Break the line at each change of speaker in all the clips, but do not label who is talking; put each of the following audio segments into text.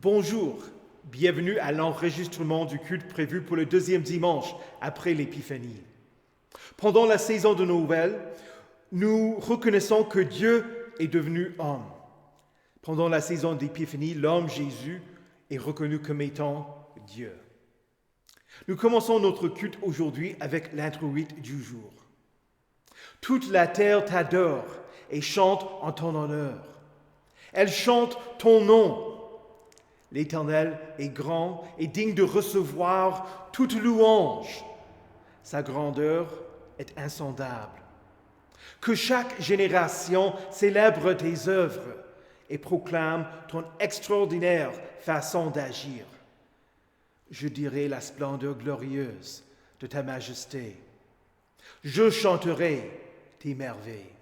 Bonjour, bienvenue à l'enregistrement du culte prévu pour le deuxième dimanche après l'Épiphanie. Pendant la saison de Noël, nous reconnaissons que Dieu est devenu homme. Pendant la saison d'Épiphanie, l'homme Jésus est reconnu comme étant Dieu. Nous commençons notre culte aujourd'hui avec l'introïte du jour. Toute la terre t'adore et chante en ton honneur. Elle chante ton nom. L'Éternel est grand et digne de recevoir toute louange. Sa grandeur est insondable. Que chaque génération célèbre tes œuvres et proclame ton extraordinaire façon d'agir. Je dirai la splendeur glorieuse de ta majesté. Je chanterai tes merveilles.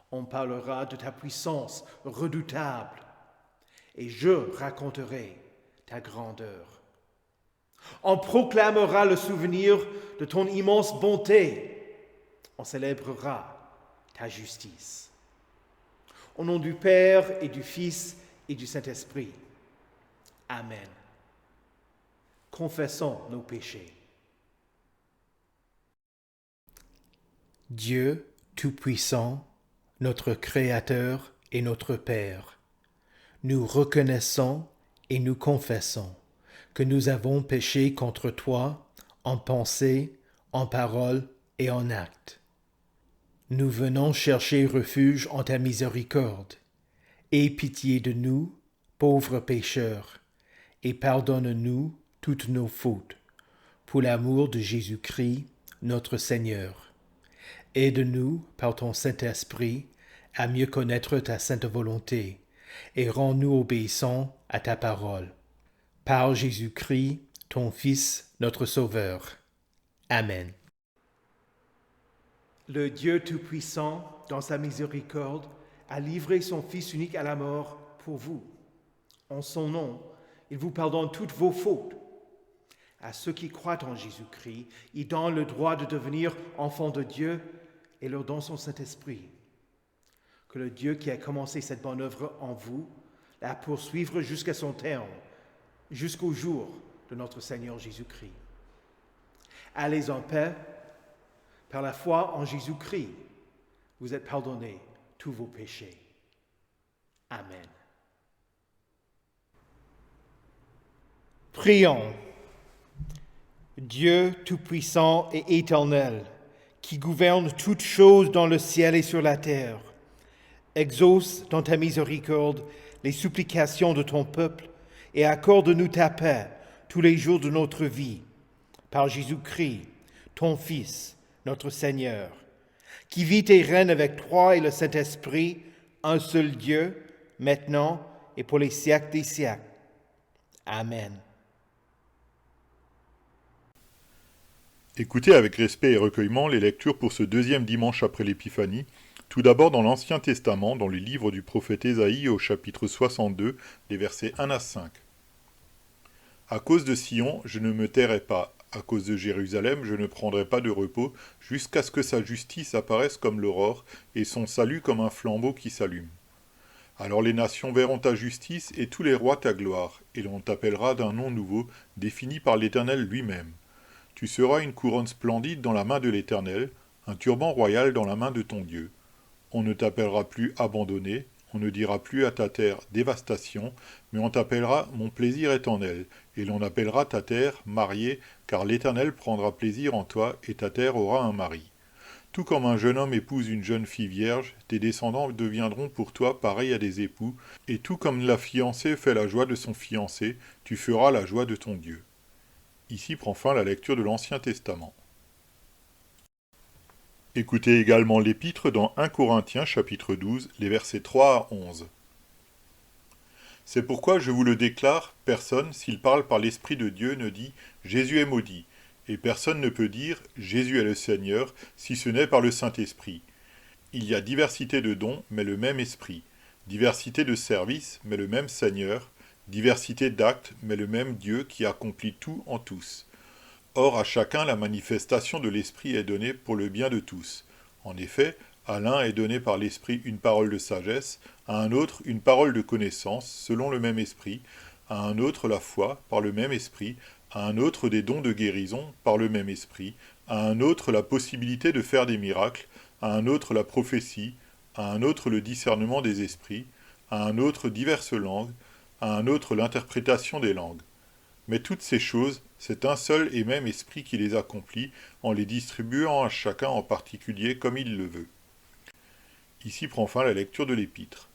On parlera de ta puissance redoutable. Et je raconterai ta grandeur. On proclamera le souvenir de ton immense bonté. On célébrera ta justice. Au nom du Père et du Fils et du Saint-Esprit. Amen. Confessons nos péchés. Dieu Tout-Puissant, notre Créateur et notre Père, nous reconnaissons et nous confessons que nous avons péché contre toi en pensée, en parole et en acte. Nous venons chercher refuge en ta miséricorde. Aie pitié de nous, pauvres pécheurs, et pardonne-nous toutes nos fautes, pour l'amour de Jésus-Christ, notre Seigneur. Aide-nous, par ton Saint-Esprit, à mieux connaître ta sainte volonté, et rends-nous obéissants à ta parole. Par Jésus-Christ, ton Fils, notre Sauveur. Amen. Le Dieu Tout-Puissant, dans sa miséricorde, a livré son Fils unique à la mort pour vous. En son nom, il vous pardonne toutes vos fautes. À ceux qui croient en Jésus-Christ, il donne le droit de devenir enfants de Dieu et leur donne son Saint-Esprit. Que le Dieu qui a commencé cette bonne œuvre en vous la poursuivre jusqu'à son terme, jusqu'au jour de notre Seigneur Jésus-Christ. Allez en paix, par la foi en Jésus-Christ, vous êtes pardonnés tous vos péchés. Amen. Prions. Dieu Tout-Puissant et Éternel, qui gouverne toutes choses dans le ciel et sur la terre, exauce dans ta miséricorde les supplications de ton peuple et accorde-nous ta paix tous les jours de notre vie, par Jésus-Christ, ton Fils, notre Seigneur, qui vit et règne avec toi et le Saint-Esprit, un seul Dieu, maintenant et pour les siècles des siècles. Amen.
Écoutez avec respect et recueillement les lectures pour ce deuxième dimanche après l'Épiphanie, tout d'abord dans l'Ancien Testament, dans les livres du prophète Ésaïe au chapitre 62, les versets 1 à 5. À cause de Sion, je ne me tairai pas, à cause de Jérusalem, je ne prendrai pas de repos, jusqu'à ce que sa justice apparaisse comme l'aurore, et son salut comme un flambeau qui s'allume. Alors les nations verront ta justice, et tous les rois ta gloire, et l'on t'appellera d'un nom nouveau, défini par l'Éternel lui-même. Tu seras une couronne splendide dans la main de l'Éternel, un turban royal dans la main de ton Dieu. On ne t'appellera plus abandonné, on ne dira plus à ta terre dévastation, mais on t'appellera mon plaisir est en elle, et l'on appellera ta terre mariée, car l'Éternel prendra plaisir en toi, et ta terre aura un mari. Tout comme un jeune homme épouse une jeune fille vierge, tes descendants deviendront pour toi pareils à des époux, et tout comme la fiancée fait la joie de son fiancé, tu feras la joie de ton Dieu. Ici prend fin la lecture de l'Ancien Testament. Écoutez également l'épître dans 1 Corinthiens chapitre 12, les versets 3 à 11. C'est pourquoi je vous le déclare, personne, s'il parle par l'Esprit de Dieu, ne dit « Jésus est maudit », et personne ne peut dire « Jésus est le Seigneur » si ce n'est par le Saint-Esprit. Il y a diversité de dons, mais le même Esprit, diversité de services, mais le même Seigneur, diversité d'actes, mais le même Dieu qui accomplit tout en tous. Or à chacun la manifestation de l'Esprit est donnée pour le bien de tous. En effet, À l'un est donné par l'Esprit une parole de sagesse, à un autre une parole de connaissance, selon le même Esprit, à un autre la foi, par le même Esprit, à un autre des dons de guérison, par le même Esprit, à un autre la possibilité de faire des miracles, à un autre la prophétie, à un autre le discernement des esprits, à un autre diverses langues, à un autre l'interprétation des langues. Mais toutes ces choses, c'est un seul et même Esprit qui les accomplit, en les distribuant à chacun en particulier comme il le veut. Ici prend fin la lecture de l'Épître.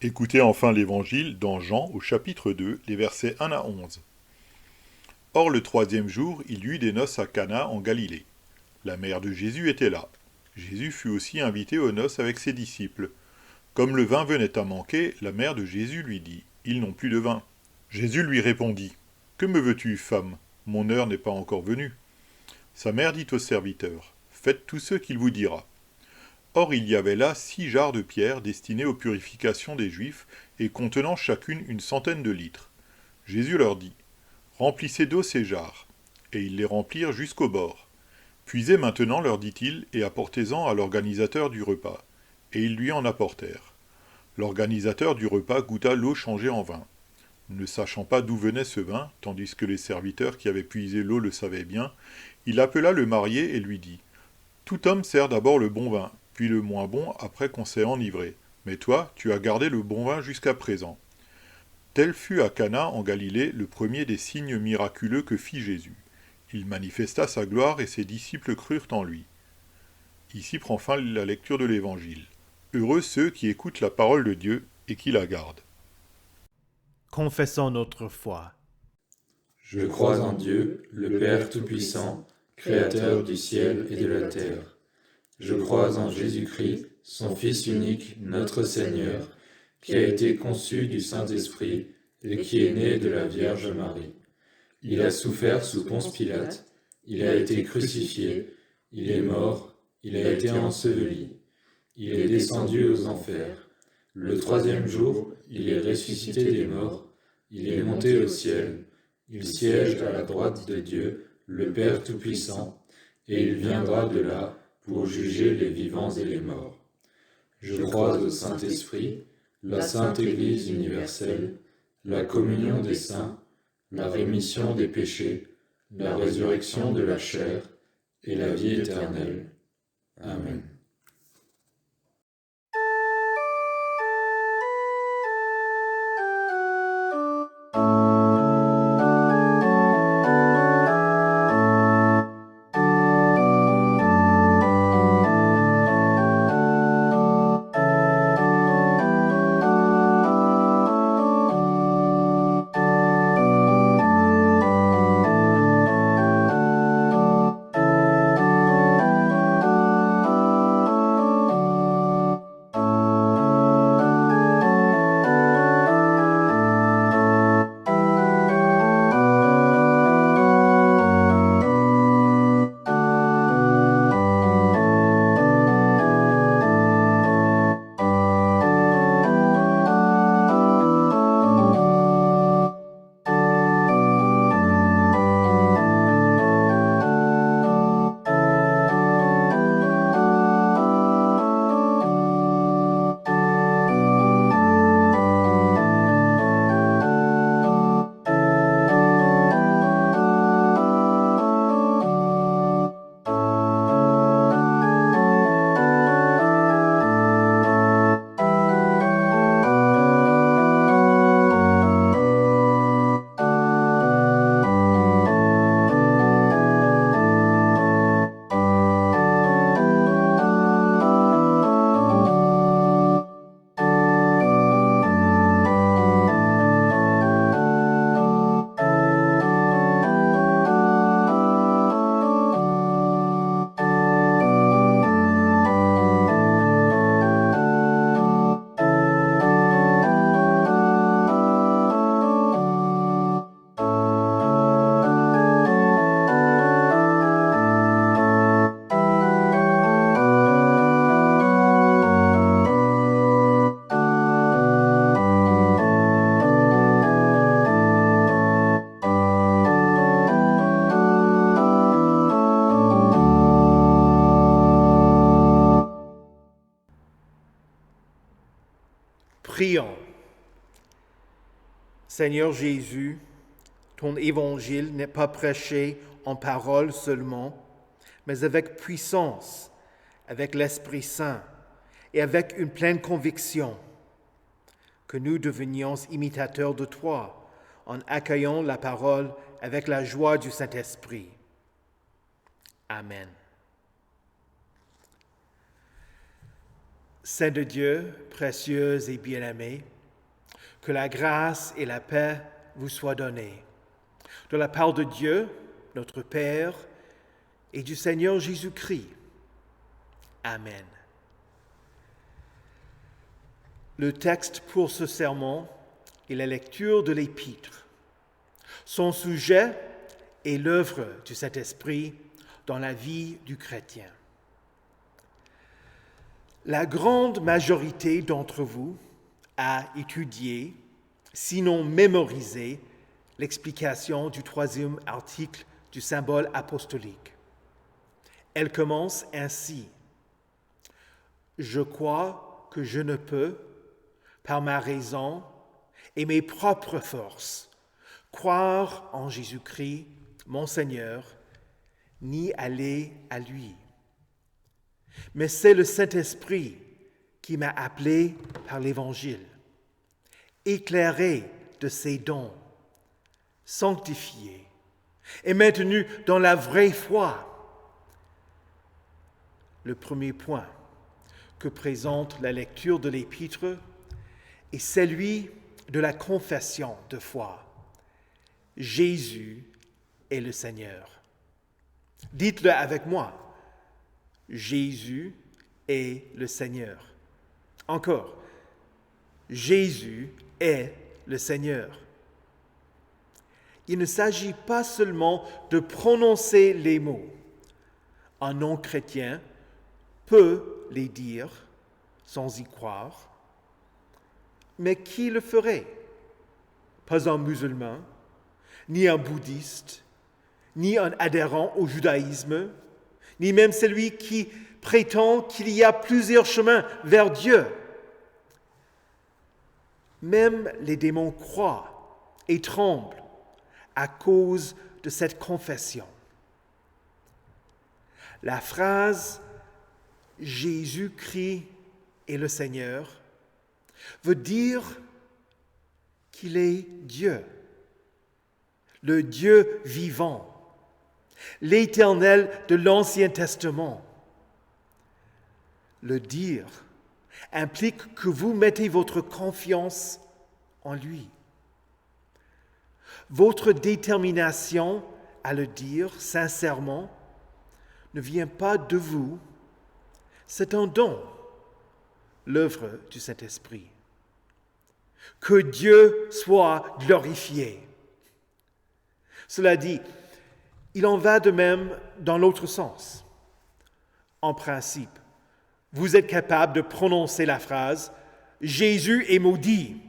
Écoutez enfin l'Évangile dans Jean au chapitre 2, les versets 1 à 11. Or le troisième jour, il y eut des noces à Cana en Galilée. La mère de Jésus était là. Jésus fut aussi invité aux noces avec ses disciples. Comme le vin venait à manquer, la mère de Jésus lui dit, « Ils n'ont plus de vin. » Jésus lui répondit, « Que me veux-tu, femme? Mon heure n'est pas encore venue. » Sa mère dit au serviteur, « Faites tout ce qu'il vous dira. » Or il y avait là 6 jarres de pierre destinées aux purifications des Juifs et contenant chacune une centaine de litres. Jésus leur dit, « Remplissez d'eau ces jarres. » Et ils les remplirent jusqu'au bord. « Puisez maintenant, leur dit-il, et apportez-en à l'organisateur du repas. » Et ils lui en apportèrent. L'organisateur du repas goûta l'eau changée en vin. Ne sachant pas d'où venait ce vin, tandis que les serviteurs qui avaient puisé l'eau le savaient bien, il appela le marié et lui dit, « Tout homme sert d'abord le bon vin, puis le moins bon après qu'on s'est enivré. Mais toi, tu as gardé le bon vin jusqu'à présent. » Tel fut à Cana en Galilée le premier des signes miraculeux que fit Jésus. Il manifesta sa gloire et ses disciples crurent en lui. Ici prend fin la lecture de l'Évangile. Heureux ceux qui écoutent la parole de Dieu et qui la gardent.
Confessons notre foi.
Je crois en Dieu, le Père Tout-Puissant, Créateur du ciel et de la terre. Je crois en Jésus-Christ, son Fils unique, notre Seigneur, qui a été conçu du Saint-Esprit et qui est né de la Vierge Marie. Il a souffert sous Ponce Pilate, il a été crucifié, il est mort, il a été enseveli, il est descendu aux enfers. Le troisième jour, il est ressuscité des morts, il est monté au ciel, il siège à la droite de Dieu, le Père Tout-Puissant, et il viendra de là pour juger les vivants et les morts. Je crois au Saint-Esprit, la Sainte Église universelle, la communion des saints, la rémission des péchés, la résurrection de la chair et la vie éternelle. Amen.
Seigneur Jésus, ton évangile n'est pas prêché en parole seulement, mais avec puissance, avec l'Esprit Saint et avec une pleine conviction, que nous devenions imitateurs de toi en accueillant la parole avec la joie du Saint-Esprit. Amen. Saint de Dieu, précieux et bien-aimé, que la grâce et la paix vous soient données, de la part de Dieu, notre Père, et du Seigneur Jésus-Christ. Amen. Le texte pour ce sermon est la lecture de l'Épître. Son sujet est l'œuvre du Saint-Esprit dans la vie du chrétien. La grande majorité d'entre vous a étudié, sinon mémorisé, l'explication du 3e article du symbole apostolique. Elle commence ainsi. « Je crois que je ne peux, par ma raison et mes propres forces, croire en Jésus-Christ, mon Seigneur, ni aller à lui. Mais c'est le Saint-Esprit qui m'a appelé par l'Évangile, éclairé de ses dons, sanctifié et maintenu dans la vraie foi. » Le premier point que présente la lecture de l'Épître est celui de la confession de foi. Jésus est le Seigneur. Dites-le avec moi. Jésus est le Seigneur. Encore. Jésus est le Seigneur. Il ne s'agit pas seulement de prononcer les mots. Un non-chrétien peut les dire sans y croire. Mais qui le ferait? Pas un musulman, ni un bouddhiste, ni un adhérent au judaïsme, ni même celui qui prétend qu'il y a plusieurs chemins vers Dieu. Même les démons croient et tremblent à cause de cette confession. La phrase « Jésus-Christ est le Seigneur » veut dire qu'il est Dieu, le Dieu vivant, l'Éternel de l'Ancien Testament. Le dire implique que vous mettez votre confiance en lui. Votre détermination à le dire sincèrement ne vient pas de vous, c'est un don, l'œuvre du Saint-Esprit. Que Dieu soit glorifié. Cela dit, il en va de même dans l'autre sens. En principe, vous êtes capable de prononcer la phrase « Jésus est maudit ».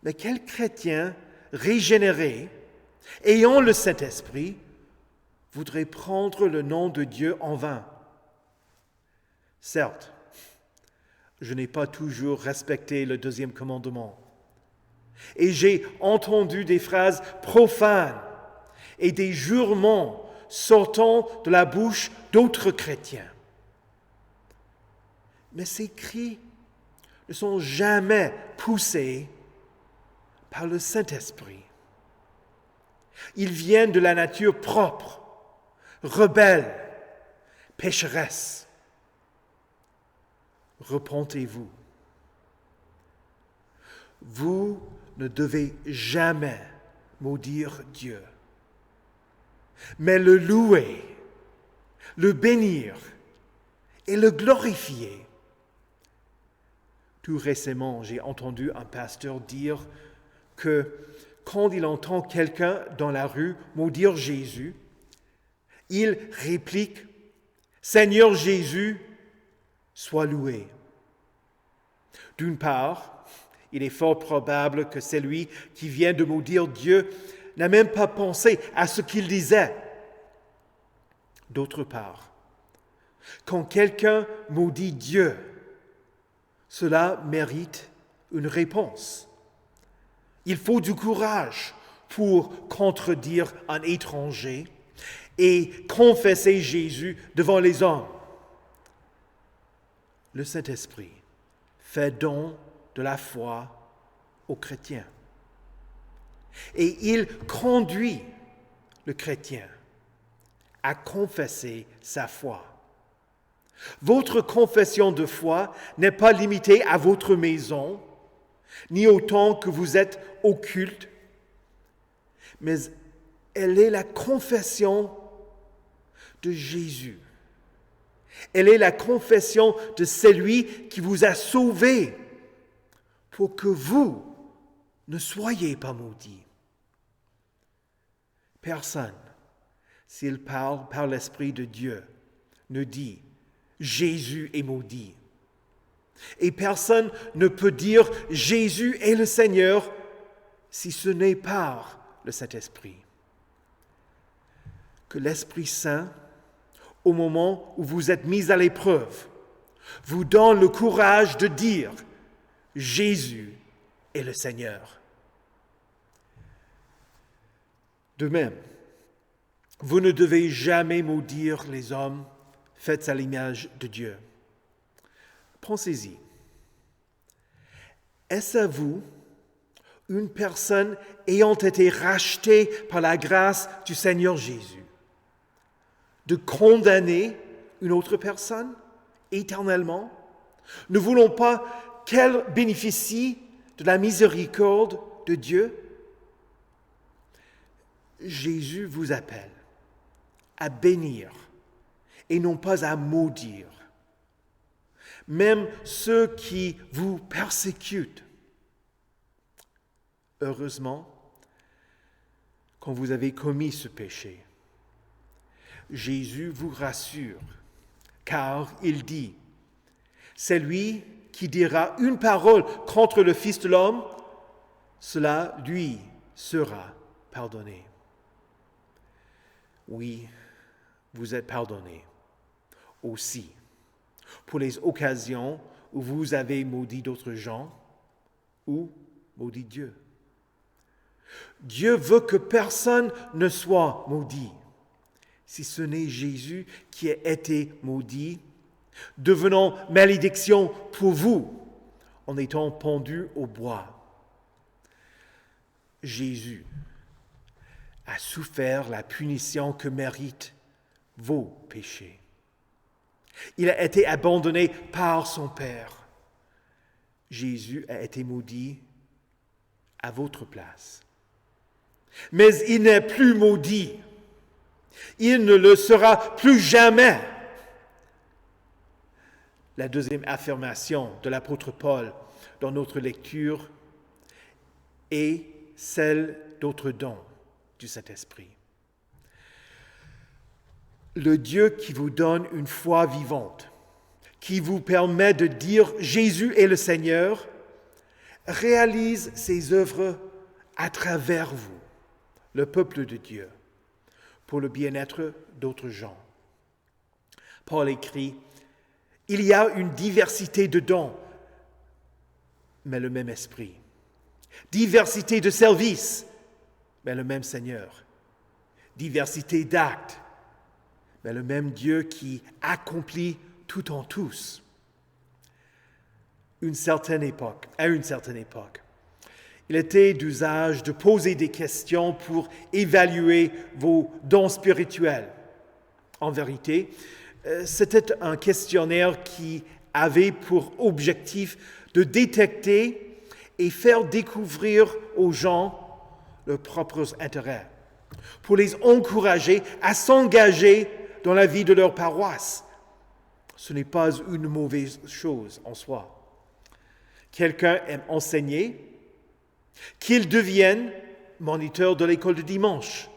Mais quel chrétien régénéré, ayant le Saint-Esprit, voudrait prendre le nom de Dieu en vain? Certes, je n'ai pas toujours respecté le 2e commandement. Et j'ai entendu des phrases profanes et des jurements sortant de la bouche d'autres chrétiens. Mais ces cris ne sont jamais poussés par le Saint-Esprit. Ils viennent de la nature propre, rebelle, pécheresse. Repentez-vous. Vous ne devez jamais maudire Dieu, mais le louer, le bénir et le glorifier. Tout récemment, j'ai entendu un pasteur dire que quand il entend quelqu'un dans la rue maudire Jésus, il réplique « Seigneur Jésus, sois loué ». D'une part, il est fort probable que celui qui vient de maudire Dieu n'a même pas pensé à ce qu'il disait. D'autre part, quand quelqu'un maudit Dieu, cela mérite une réponse. Il faut du courage pour contredire un étranger et confesser Jésus devant les hommes. Le Saint-Esprit fait don de la foi aux chrétiens. Et il conduit le chrétien à confesser sa foi. Votre confession de foi n'est pas limitée à votre maison, ni au temps que vous êtes au culte, mais elle est la confession de Jésus. Elle est la confession de celui qui vous a sauvé pour que vous ne soyez pas maudits. Personne, s'il parle par l'Esprit de Dieu, ne dit « Jésus est maudit ». Et personne ne peut dire « Jésus est le Seigneur » si ce n'est par le Saint-Esprit. Que l'Esprit Saint, au moment où vous êtes mis à l'épreuve, vous donne le courage de dire « Jésus est le Seigneur ». De même, vous ne devez jamais maudire les hommes faits à l'image de Dieu. Pensez-y. Est-ce à vous, une personne ayant été rachetée par la grâce du Seigneur Jésus, de condamner une autre personne éternellement? Ne voulons pas qu'elle bénéficie de la miséricorde de Dieu? Jésus vous appelle à bénir et non pas à maudire. Même ceux qui vous persécutent. Heureusement, quand vous avez commis ce péché, Jésus vous rassure, car il dit « Celui qui dira une parole contre le Fils de l'homme, cela lui sera pardonné. » Oui, vous êtes pardonnés aussi pour les occasions où vous avez maudit d'autres gens ou maudit Dieu. Dieu veut que personne ne soit maudit, si ce n'est Jésus qui a été maudit, devenant malédiction pour vous en étant pendu au bois. Jésus a souffert la punition que méritent vos péchés. Il a été abandonné par son Père. Jésus a été maudit à votre place. Mais il n'est plus maudit. Il ne le sera plus jamais. La deuxième affirmation de l'apôtre Paul dans notre lecture est celle d'autres dons du Saint-Esprit. Le Dieu qui vous donne une foi vivante, qui vous permet de dire « Jésus est le Seigneur », réalise ses œuvres à travers vous, le peuple de Dieu, pour le bien-être d'autres gens. Paul écrit « Il y a une diversité de dons, mais le même esprit. Diversité de services, mais le même Seigneur. Diversité d'actes, mais le même Dieu qui accomplit tout en tous. » À une certaine époque, il était d'usage de poser des questions pour évaluer vos dons spirituels. En vérité, c'était un questionnaire qui avait pour objectif de détecter et faire découvrir aux gens leurs propres intérêts, pour les encourager à s'engager dans la vie de leur paroisse. Ce n'est pas une mauvaise chose en soi. Quelqu'un aime enseigner, qu'il devienne moniteur de l'école de dimanche.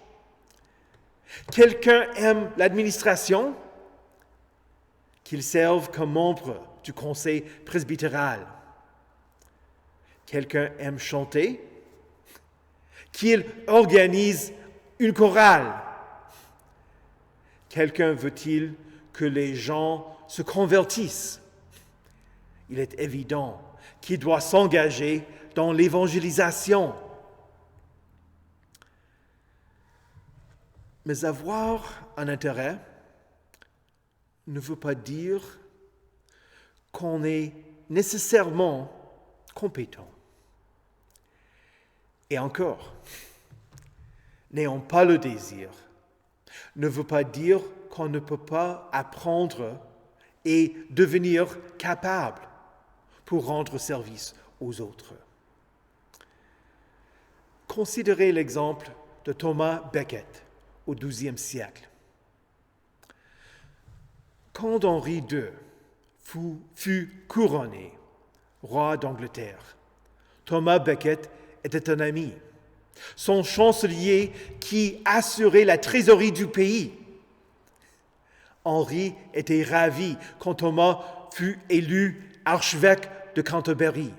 Quelqu'un aime l'administration, qu'il serve comme membre du conseil presbytéral. Quelqu'un aime chanter, qu'il organise une chorale. Quelqu'un veut-il que les gens se convertissent? Il est évident qu'il doit s'engager dans l'évangélisation Mais avoir un intérêt ne veut pas dire qu'on est nécessairement compétent. Et encore, n'ayant pas le désir ne veut pas dire qu'on ne peut pas apprendre et devenir capable pour rendre service aux autres. Considérez l'exemple de Thomas Becket au XIIe siècle. Quand Henri II fut couronné roi d'Angleterre, Thomas Becket était un ami, son chancelier qui assurait la trésorerie du pays. Henri était ravi quand Thomas fut élu archevêque de Canterbury,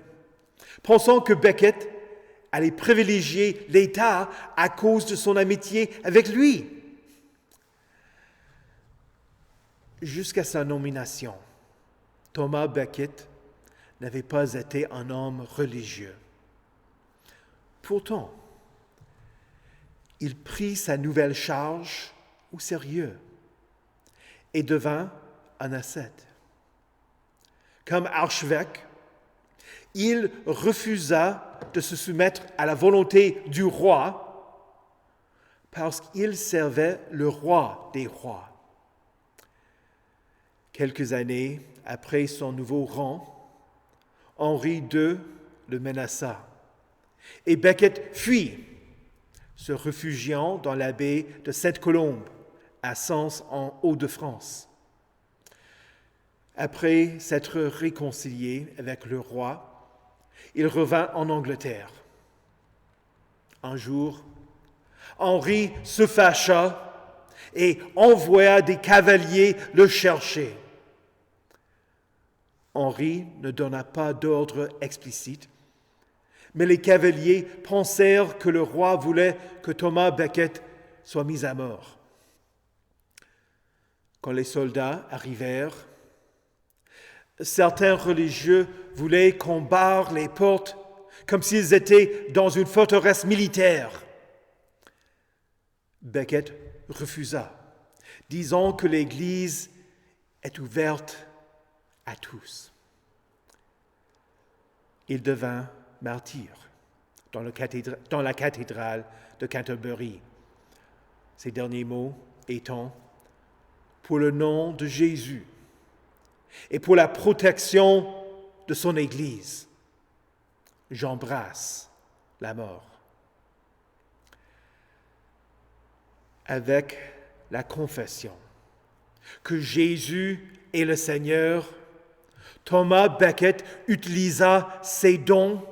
pensant que Becket allait privilégier l'État à cause de son amitié avec lui. Jusqu'à sa nomination, Thomas Becket n'avait pas été un homme religieux. Pourtant, il prit sa nouvelle charge au sérieux et devint un ascète. Comme archevêque, il refusa de se soumettre à la volonté du roi parce qu'il servait le roi des rois. Quelques années après son nouveau rang, Henri II le menaça et Becket fuit, se réfugiant dans la baie de Sainte-Colombe, à Sens en Hauts-de-France. Après s'être réconcilié avec le roi, il revint en Angleterre. Un jour, Henri se fâcha et envoya des cavaliers le chercher. Henri ne donna pas d'ordre explicite, mais les cavaliers pensèrent que le roi voulait que Thomas Becket soit mis à mort. Quand les soldats arrivèrent, certains religieux voulaient qu'on barre les portes comme s'ils étaient dans une forteresse militaire. Becket refusa, disant que l'Église est ouverte à tous. Il devint martyr dans la cathédrale de Canterbury. Ses derniers mots étant « Pour le nom de Jésus et pour la protection de son Église, j'embrasse la mort. » Avec la confession que Jésus est le Seigneur, Thomas Becket utilisa ses dons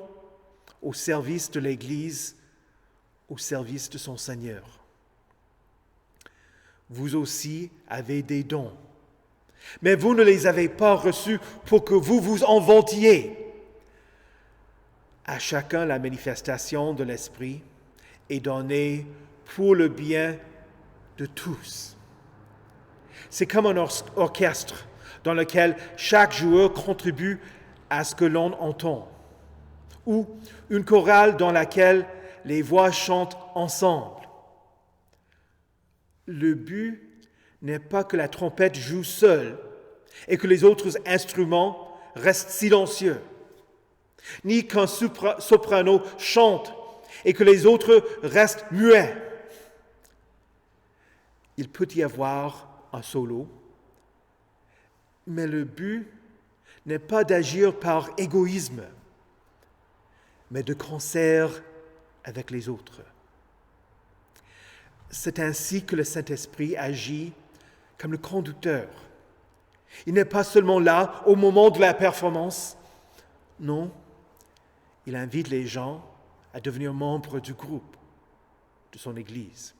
au service de l'Église, au service de son Seigneur. Vous aussi avez des dons, mais vous ne les avez pas reçus pour que vous vous en vantiez. À chacun la manifestation de l'Esprit est donnée pour le bien de tous. C'est comme un orchestre dans lequel chaque joueur contribue à ce que l'on entend, ou une chorale dans laquelle les voix chantent ensemble. Le but n'est pas que la trompette joue seule et que les autres instruments restent silencieux, ni qu'un soprano chante et que les autres restent muets. Il peut y avoir un solo, mais le but n'est pas d'agir par égoïsme, mais de concert avec les autres. C'est ainsi que le Saint-Esprit agit comme le conducteur. Il n'est pas seulement là au moment de la performance. Non, il invite les gens à devenir membres du groupe, de son Église.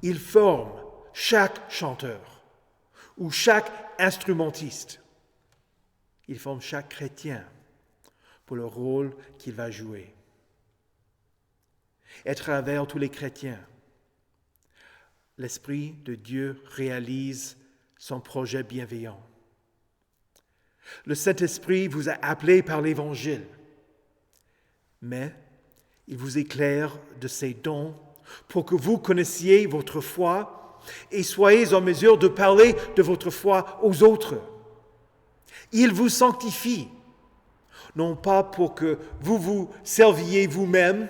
Il forme chaque chanteur ou chaque instrumentiste. Il forme chaque chrétien pour le rôle qu'il va jouer. Et à travers tous les chrétiens, l'Esprit de Dieu réalise son projet bienveillant. Le Saint-Esprit vous a appelé par l'Évangile, mais il vous éclaire de ses dons pour que vous connaissiez votre foi et soyez en mesure de parler de votre foi aux autres. Il vous sanctifie, non pas pour que vous vous serviez vous-même,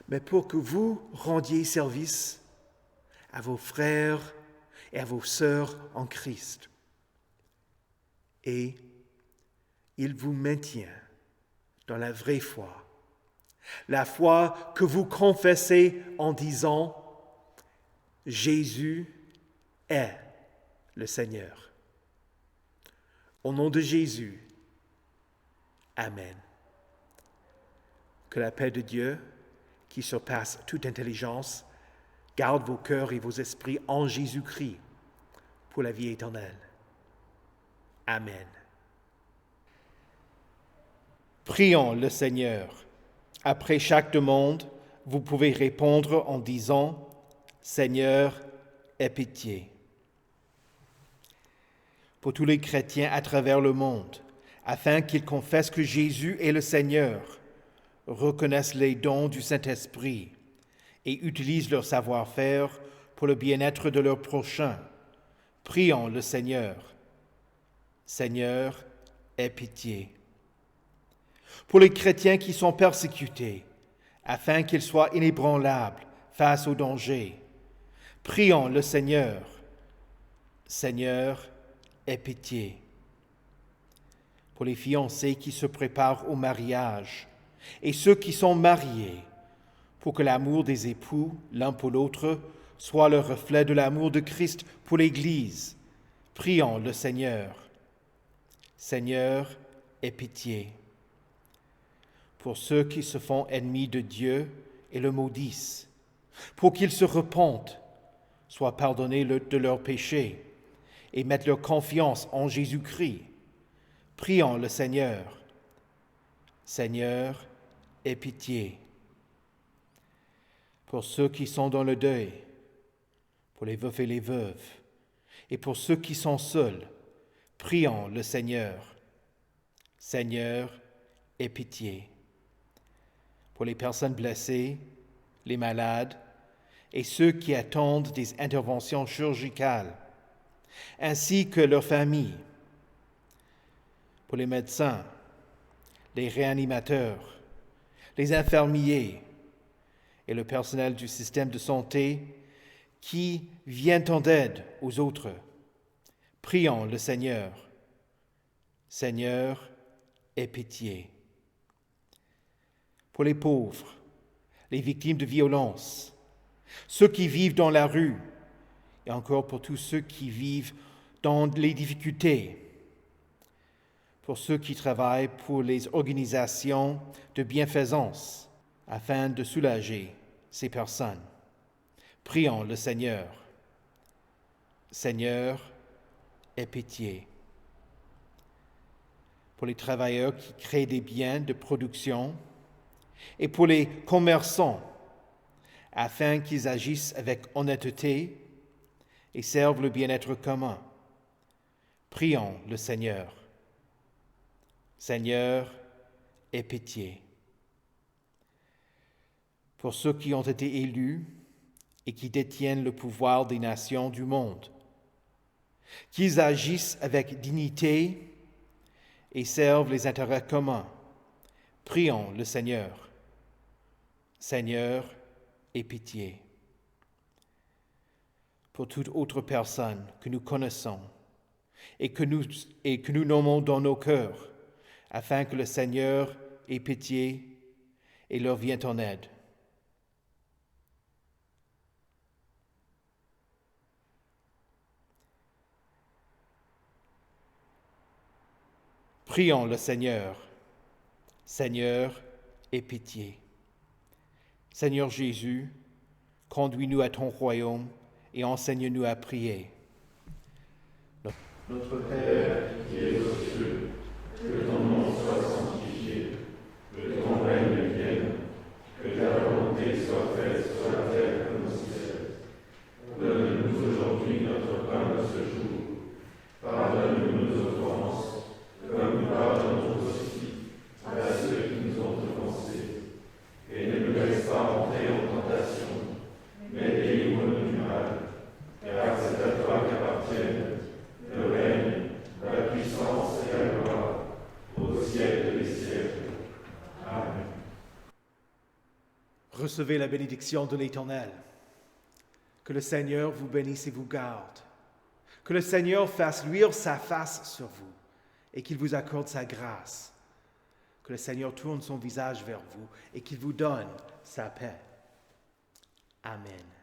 mais pour que vous rendiez service à vos frères et à vos sœurs en Christ. Et il vous maintient dans la vraie foi, la foi que vous confessez en disant « Jésus est le Seigneur ». Au nom de Jésus, Amen. Que la paix de Dieu, qui surpasse toute intelligence, garde vos cœurs et vos esprits en Jésus-Christ pour la vie éternelle. Amen. Prions le Seigneur. Après chaque demande, vous pouvez répondre en disant « Seigneur, aie pitié ». Pour tous les chrétiens à travers le monde, afin qu'ils confessent que Jésus est le Seigneur, reconnaissent les dons du Saint-Esprit et utilisent leur savoir-faire pour le bien-être de leur prochain. Prions le Seigneur. Seigneur, aie pitié. Pour les chrétiens qui sont persécutés, afin qu'ils soient inébranlables face au danger, prions le Seigneur. Seigneur, aie pitié. Pour les fiancés qui se préparent au mariage et ceux qui sont mariés, pour que l'amour des époux, l'un pour l'autre, soit le reflet de l'amour de Christ pour l'Église, prions le Seigneur. Seigneur, aie pitié. Pour ceux qui se font ennemis de Dieu et le maudissent, pour qu'ils se repentent, soient pardonnés de leurs péchés et mettent leur confiance en Jésus-Christ, prions le Seigneur. Seigneur, aie pitié. Pour ceux qui sont dans le deuil, pour les veufs et les veuves, et pour ceux qui sont seuls, prions le Seigneur. Seigneur, aie pitié. Pour les personnes blessées, les malades, et ceux qui attendent des interventions chirurgicales, ainsi que leurs familles. Pour les médecins, les réanimateurs, les infirmiers et le personnel du système de santé qui vient en aide aux autres. Prions le Seigneur. Seigneur, aie pitié. Pour les pauvres, les victimes de violences, ceux qui vivent dans la rue, et encore pour tous ceux qui vivent dans les difficultés, pour ceux qui travaillent pour les organisations de bienfaisance, afin de soulager ces personnes. Prions le Seigneur. Seigneur, aie pitié. Pour les travailleurs qui créent des biens de production et pour les commerçants, afin qu'ils agissent avec honnêteté et servent le bien-être commun. Prions le Seigneur. Seigneur, aie pitié. Pour ceux qui ont été élus et qui détiennent le pouvoir des nations du monde, qu'ils agissent avec dignité et servent les intérêts communs. Prions le Seigneur. Seigneur, aie pitié. Pour toute autre personne que nous connaissons et que nous nommons dans nos cœurs, afin que le Seigneur ait pitié et leur vienne en aide. Prions le Seigneur. Seigneur, aie pitié. Seigneur Jésus, conduis-nous à ton royaume et enseigne-nous à prier.
Notre Père qui es aux cieux, que ton nom soit sanctifié, que ton règne vienne, que ta volonté soit faite sur la terre comme au ciel. Donne-nous aujourd'hui notre pain de ce jour. Pardonne-nous nos offenses, comme nous pardonnons aussi à ceux qui nous ont offensés. Et ne nous laisse pas entrer en tentation,
Recevez la bénédiction de l'Éternel. Que le Seigneur vous bénisse et vous garde. Que le Seigneur fasse luire sa face sur vous et qu'il vous accorde sa grâce. Que le Seigneur tourne son visage vers vous et qu'il vous donne sa paix. Amen.